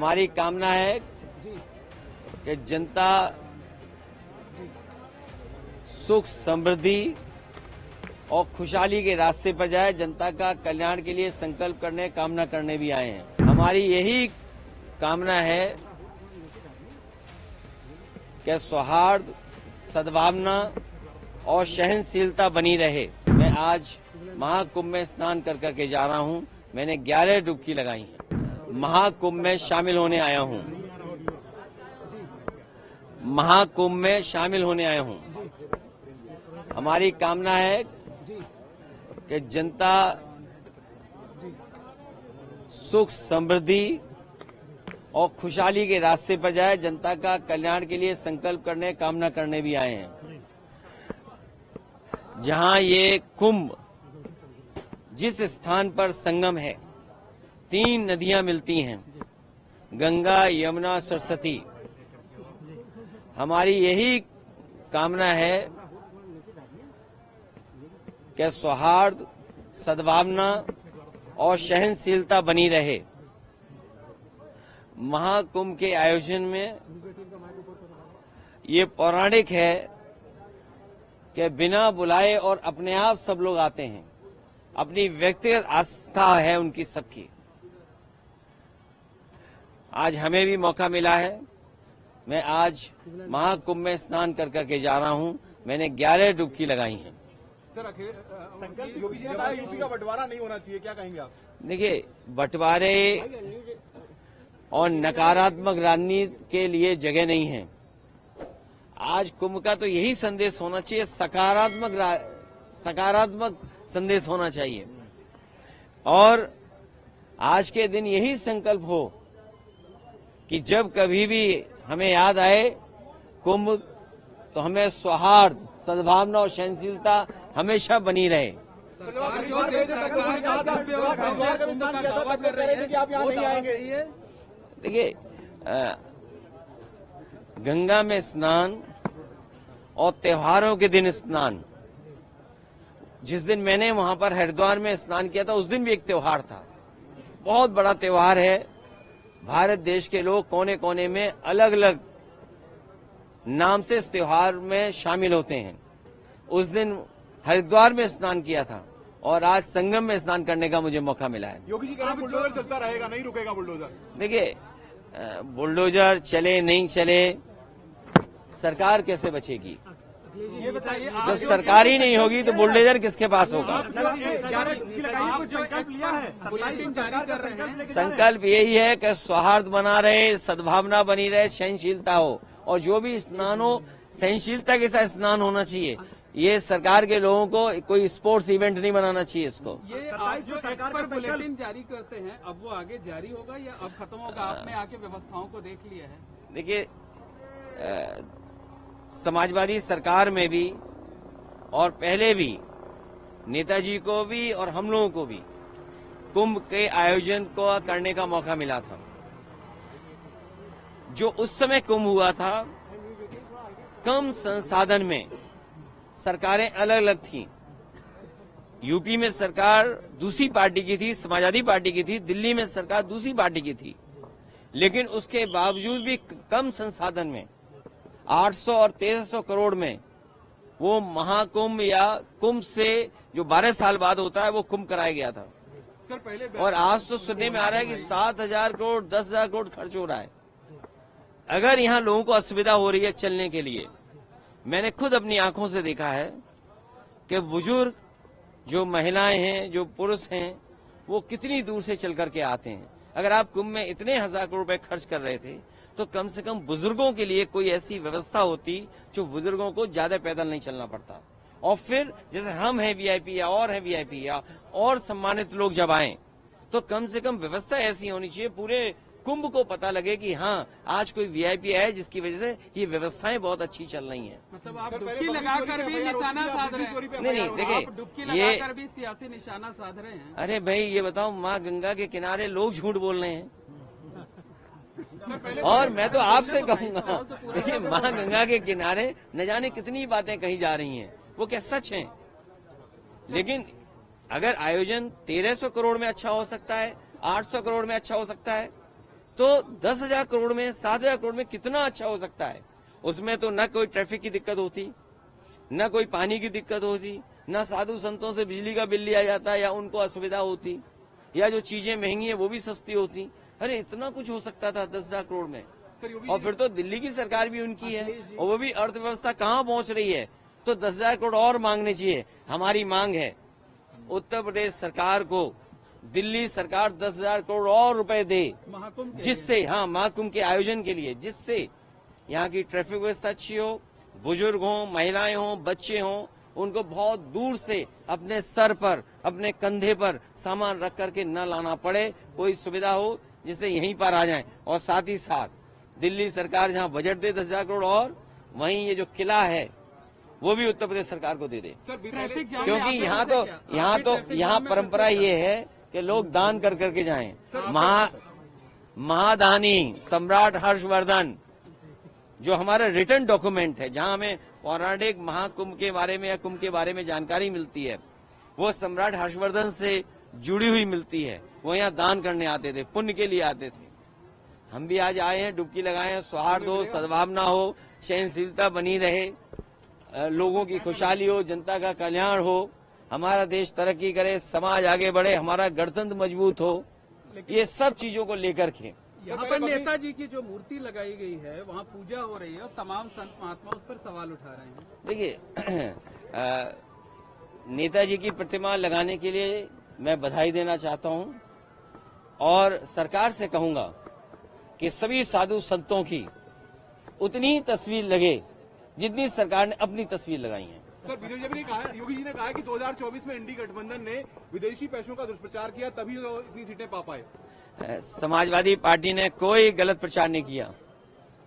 हमारी कामना है कि जनता सुख समृद्धि और खुशहाली के रास्ते पर जाए। जनता का कल्याण के लिए संकल्प करने, कामना करने भी आए हैं। हमारी यही कामना है कि सौहार्द, सद्भावना और सहनशीलता बनी रहे। मैं आज महाकुंभ में स्नान कर करके जा रहा हूं। मैंने 11 डुबकी लगाई है। महाकुंभ में शामिल होने आया हूं। महाकुंभ में शामिल होने आया हूं। हमारी कामना है कि जनता सुख समृद्धि और खुशहाली के रास्ते पर जाए। जनता का कल्याण के लिए संकल्प करने, कामना करने भी आए हैं। जहां ये कुंभ जिस स्थान पर संगम है, 3 नदियां मिलती हैं, गंगा, यमुना, सरस्वती। हमारी यही कामना है कि सौहार्द, सद्भावना और सहनशीलता बनी रहे। महाकुंभ के आयोजन में ये पौराणिक है कि बिना बुलाए और अपने आप सब लोग आते हैं। अपनी व्यक्तिगत आस्था है उनकी सबकी। आज हमें भी मौका मिला है। मैं आज महाकुंभ में स्नान कर करके जा रहा हूं। मैंने 11 डुबकी लगाई हैं। सर, संकल्प योगी जी ने कहा यूपी का बंटवारा नहीं होना चाहिए, क्या कहेंगे आप? देखिए, बंटवारे और नकारात्मक राजनीति के लिए जगह नहीं है। आज कुंभ का तो यही संदेश होना चाहिए, सकारात्मक संदेश होना चाहिए। और आज के दिन यही संकल्प हो कि जब कभी भी हमें याद आए कुंभ, तो हमें सौहार्द, सद्भावना और सहनशीलता हमेशा बनी रहे। देखिए, गंगा में स्नान और त्योहारों के दिन स्नान, जिस दिन मैंने वहां पर हरिद्वार में स्नान किया था, उस दिन भी एक त्योहार था। बहुत बड़ा त्योहार है। भारत देश के लोग कोने कोने में अलग अलग नाम से इस त्योहार में शामिल होते हैं। उस दिन हरिद्वार में स्नान किया था और आज संगम में स्नान करने का मुझे मौका मिला है। योगी जी कह रहे हैं बुलडोजर चलता रहेगा, नहीं रुकेगा बुलडोजर। देखिए, बुलडोजर चले नहीं चले, सरकार कैसे बचेगी? ये बताइए, जब सरकार ही नहीं होगी तो बुलडोजर किसके पास होगा? संकल्प यही है कि सौहार्द बना रहे, सद्भावना बनी रहे, सहनशीलता हो, और जो भी स्नान हो सहनशीलता के साथ स्नान होना चाहिए। ये सरकार के लोगों को कोई स्पोर्ट्स इवेंट नहीं बनाना चाहिए इसको। ये आप जो सरकार पर बुलेटिन जारी करते हैं, अब वो आगे जारी होगा या अब खत्म होगा? आपने आके व्यवस्थाओं को देख लिया है? देखिए, समाजवादी सरकार में भी और पहले भी नेताजी को भी और हम लोगों को भी कुंभ के आयोजन को करने का मौका मिला था। जो उस समय कुंभ हुआ था, कम संसाधन में सरकारें अलग अलग थीं। यूपी में सरकार दूसरी पार्टी की थी, समाजवादी पार्टी की थी। दिल्ली में सरकार दूसरी पार्टी की थी। लेकिन उसके बावजूद भी कम संसाधन में 800 और 1300 करोड़ में वो महाकुंभ या कुंभ से जो 12 साल बाद होता है, वो कुंभ कराया गया था। सर, पहले और आज तो सुनने में आ रहा है कि 7,000 करोड़ 10,000 करोड़ खर्च हो रहा है। अगर यहाँ लोगों को असुविधा हो रही है चलने के लिए, मैंने खुद अपनी आंखों से देखा है कि बुजुर्ग, जो महिलाएं हैं, जो पुरुष हैं, वो कितनी दूर से चल करके आते हैं। अगर आप कुंभ में इतने 1,000 करोड़ रुपए खर्च कर रहे थे, तो कम से कम बुजुर्गों के लिए कोई ऐसी व्यवस्था होती जो बुजुर्गों को ज्यादा पैदल नहीं चलना पड़ता। और फिर जैसे हम हैं वीआईपी या और हैं वीआईपी या और सम्मानित लोग जब आए, तो कम से कम व्यवस्था ऐसी होनी चाहिए, पूरे कुंभ को पता लगे कि हाँ, आज कोई वीआईपी है जिसकी वजह से ये व्यवस्थाएं बहुत अच्छी चल रही हैं। मतलब आप डुबकी लगाकर भी निशाना साध रहे हैं? नहीं, देखिए, डुबकी लगाकर भी सियासी निशाना साध रहे हैं। अरे भाई, ये बताओ, माँ गंगा के किनारे लोग झूठ बोल रहे हैं। और मैं तो आपसे कहूंगा, देखिए, माँ गंगा के किनारे न जाने कितनी बातें कही जा रही हैं, वो क्या सच हैं? लेकिन अगर आयोजन 1300 करोड़ में अच्छा हो सकता है, 800 करोड़ में अच्छा हो सकता है, तो 10,000 करोड़ में 7,000 करोड़ में कितना अच्छा हो सकता है। उसमें तो न कोई ट्रैफिक की दिक्कत होती, न कोई पानी की दिक्कत होती, न साधु संतों से बिजली का बिल लिया जाता या उनको असुविधा होती, या जो चीजें महंगी है वो भी सस्ती होती। अरे इतना कुछ हो सकता था 10,000 करोड़ में। और फिर तो दिल्ली की सरकार भी उनकी है और वो भी अर्थव्यवस्था कहाँ पहुंच रही है, तो 10,000 करोड़ और मांगने चाहिए। हमारी मांग है उत्तर प्रदेश सरकार को दिल्ली सरकार 10,000 करोड़ और रुपए दे, जिससे महाकुंभ के आयोजन के लिए, जिससे यहाँ की ट्रैफिक व्यवस्था अच्छी हो, बुजुर्ग हों, महिलाएं हों, बच्चे हों, उनको बहुत दूर से अपने सर पर, अपने कंधे पर सामान रख करके न लाना पड़े, कोई सुविधा हो जिससे यहीं पर आ जाएं। और साथ ही साथ दिल्ली सरकार जहां बजट दे 10,000 करोड़, और वहीं ये जो किला है वो भी उत्तर प्रदेश सरकार को दे दे, क्योंकि यहाँ परंपरा ये है कि लोग दान कर करके जाएं। महादानी सम्राट हर्षवर्धन जो हमारा रिटर्न डॉक्यूमेंट है, जहां हमें पौराणिक महाकुंभ के बारे में या कुंभ के बारे में जानकारी मिलती है, वो सम्राट हर्षवर्धन से जुड़ी हुई मिलती है। वो यहाँ दान करने आते थे, पुण्य के लिए आते थे। हम भी आज आए हैं, डुबकी लगाए हैं, सौहार्द हो, सद्भावना हो, सहनशीलता बनी रहे, लोगों की खुशहाली हो, जनता का कल्याण हो, हमारा देश तरक्की करे, समाज आगे बढ़े, हमारा गणतंत्र मजबूत हो, ये सब चीजों को लेकर के यहाँ पर नेताजी की जो मूर्ति लगाई गई है वहाँ पूजा हो रही है और तमाम संत महात्मा उस पर सवाल उठा रहे हैं। देखिए नेताजी की प्रतिमा लगाने के लिए मैं बधाई देना चाहता हूँ और सरकार से कहूंगा कि सभी साधु संतों की उतनी ही तस्वीर लगे जितनी सरकार ने अपनी तस्वीर लगाई है। सर योगी जी ने कहा है कि 2024 में इंडी गठबंधन ने विदेशी पैसों का दुष्प्रचार किया, तभी तो इतनी सीटें पा पाए। समाजवादी पार्टी ने कोई गलत प्रचार नहीं किया।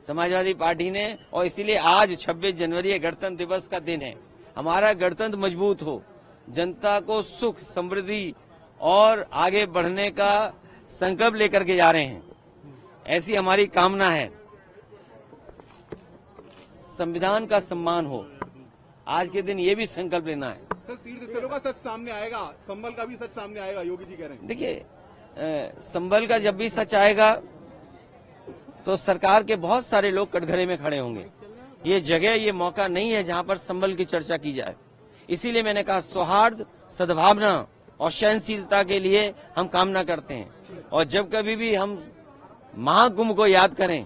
समाजवादी पार्टी ने, और इसीलिए आज 26 जनवरी गणतंत्र दिवस का दिन है, हमारा गणतंत्र मजबूत हो, जनता को सुख समृद्धि और आगे बढ़ने का संकल्प लेकर के जा रहे हैं, ऐसी हमारी कामना है। संविधान का सम्मान हो, आज के दिन ये भी संकल्प लेना है। सर तीर्थ स्थलों का सच सामने आएगा, संभल का भी सच सामने आएगा, योगी जी कह रहे हैं। देखिए संभल का जब भी सच आएगा तो सरकार के बहुत सारे लोग कटघरे में खड़े होंगे। ये जगह, ये मौका नहीं है जहां पर संभल की चर्चा की जाए। इसीलिए मैंने कहा सौहार्द, सद्भावना और सहनशीलता के लिए हम कामना करते हैं। और जब कभी भी हम महाकुंभ को याद करें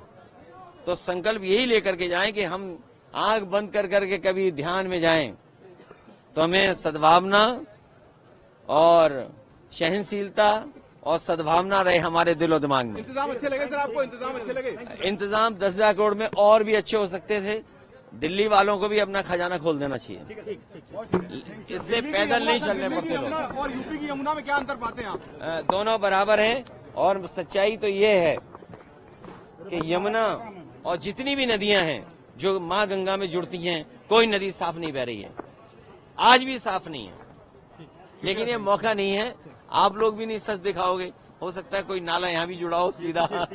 तो संकल्प यही लेकर के जाएं कि हम आंख बंद कर करके कभी ध्यान में जाएं तो हमें सद्भावना और सहनशीलता और सद्भावना रहे हमारे दिलो दिमाग में। इंतजाम अच्छे लगे सर आपको? इंतजाम अच्छे लगे? इंतजाम 10,000 करोड़ में और भी अच्छे हो सकते थे। दिल्ली वालों को भी अपना खजाना खोल देना चाहिए। इससे पैदल नहीं चलने पड़ते लोग। और यूपी की यमुना में क्या अंतर पाते हैं आप? दोनों बराबर हैं और सच्चाई तो ये है कि यमुना और जितनी भी नदियां हैं जो माँ गंगा में जुड़ती हैं, कोई नदी साफ नहीं बह रही है, आज भी साफ नहीं है। लेकिन ये मौका नहीं है, आप लोग भी नहीं सच दिखाओगे, हो सकता है कोई नाला यहाँ भी जुड़ा हो सीधा।